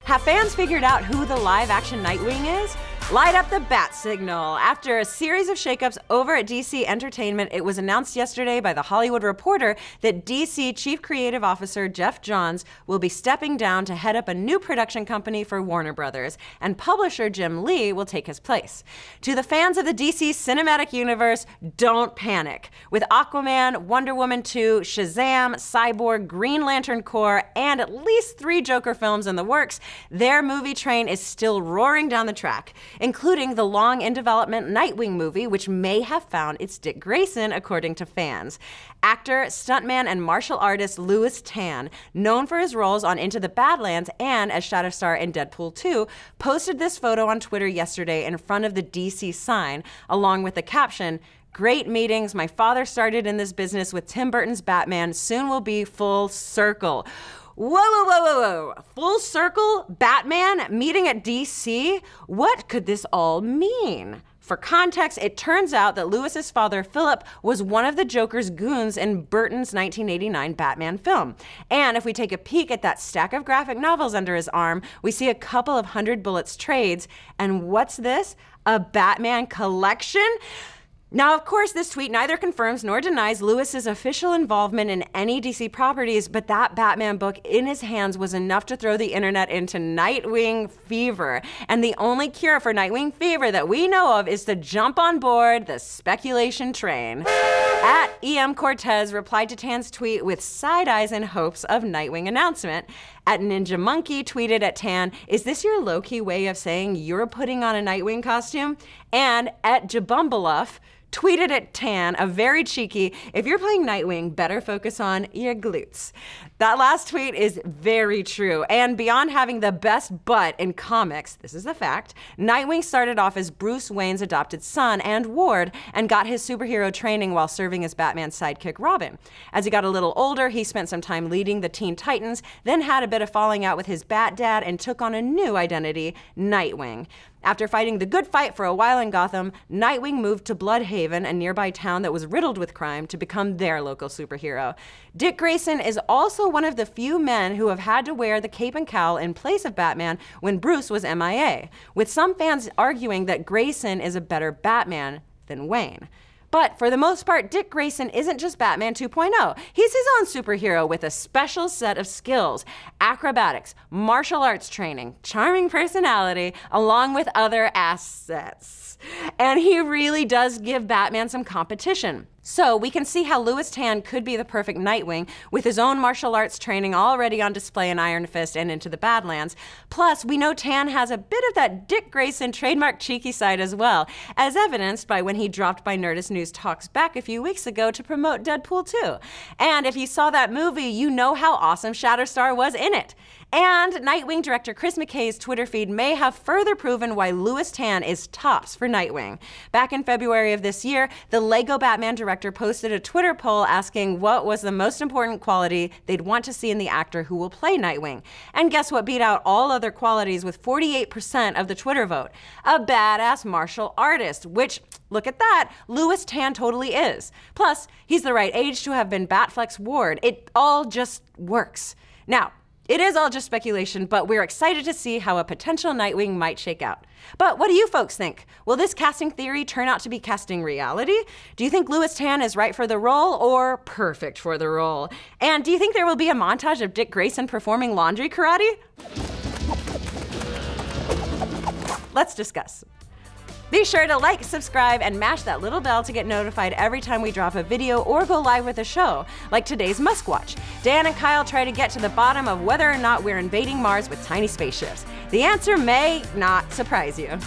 Have fans figured out who the live-action Nightwing is? Light up the bat signal. After a series of shakeups over at DC Entertainment, it was announced yesterday by The Hollywood Reporter that DC Chief Creative Officer Geoff Johns will be stepping down to head up a new production company for Warner Brothers, and publisher Jim Lee will take his place. To the fans of the DC Cinematic Universe, don't panic. With Aquaman, Wonder Woman 2, Shazam, Cyborg, Green Lantern Corps, and at least 3 Joker films in the works, their movie train is still roaring down the track, including the long-in-development Nightwing movie, which may have found its Dick Grayson, according to fans. Actor, stuntman, and martial artist Lewis Tan, known for his roles on Into the Badlands and as Shatterstar in Deadpool 2, posted this photo on Twitter yesterday in front of the DC sign, along with the caption, "Great meetings. My father started in this business with Tim Burton's Batman. Soon will be full circle." Whoa, whoa, whoa, whoa, whoa. Full circle? Batman meeting at DC? What could this all mean? For context, it turns out that Lewis's father, Philip, was one of the Joker's goons in Burton's 1989 Batman film. And if we take a peek at that stack of graphic novels under his arm, we see a couple of 100 Bullets trades. And what's this? A Batman collection? Now, of course, this tweet neither confirms nor denies Lewis's official involvement in any DC properties, but that Batman book in his hands was enough to throw the internet into Nightwing fever. And the only cure for Nightwing fever that we know of is to jump on board the speculation train. At EM Cortez replied to Tan's tweet with side eyes in hopes of Nightwing announcement. At Ninja Monkey tweeted at Tan, "Is this your low-key way of saying you're putting on a Nightwing costume?" And at Jabumbaluff tweeted at Tan, a very cheeky, "If you're playing Nightwing, better focus on your glutes." That last tweet is very true, and beyond having the best butt in comics, this is a fact, Nightwing started off as Bruce Wayne's adopted son and ward, and got his superhero training while serving as Batman's sidekick Robin. As he got a little older, he spent some time leading the Teen Titans, then had a bit of falling out with his Bat Dad and took on a new identity, Nightwing. After fighting the good fight for a while in Gotham, Nightwing moved to Bloodhaven, a nearby town that was riddled with crime, to become their local superhero. Dick Grayson is also one of the few men who have had to wear the cape and cowl in place of Batman when Bruce was MIA, with some fans arguing that Grayson is a better Batman than Wayne. But for the most part, Dick Grayson isn't just Batman 2.0. He's his own superhero with a special set of skills, acrobatics, martial arts training, charming personality, along with other assets. And he really does give Batman some competition. So we can see how Lewis Tan could be the perfect Nightwing, with his own martial arts training already on display in Iron Fist and Into the Badlands. Plus, we know Tan has a bit of that Dick Grayson trademark cheeky side as well, as evidenced by when he dropped by Nerdist News Talks back a few weeks ago to promote Deadpool 2. And if you saw that movie, you know how awesome Shatterstar was in it. And Nightwing director Chris McKay's Twitter feed may have further proven why Lewis Tan is tops for Nightwing. Back in February of this year, the Lego Batman director posted a Twitter poll asking what was the most important quality they'd want to see in the actor who will play Nightwing. And guess what beat out all other qualities with 48% of the Twitter vote? A badass martial artist, which, look at that, Lewis Tan totally is. Plus, he's the right age to have been Batfleck's ward. It all just works. Now, it is all just speculation, but we're excited to see how a potential Nightwing might shake out. But what do you folks think? Will this casting theory turn out to be casting reality? Do you think Lewis Tan is right for the role or perfect for the role? And do you think there will be a montage of Dick Grayson performing laundry karate? Let's discuss. Be sure to like, subscribe, and mash that little bell to get notified every time we drop a video or go live with a show, like today's Muskwatch. Dan and Kyle try to get to the bottom of whether or not we're invading Mars with tiny spaceships. The answer may not surprise you.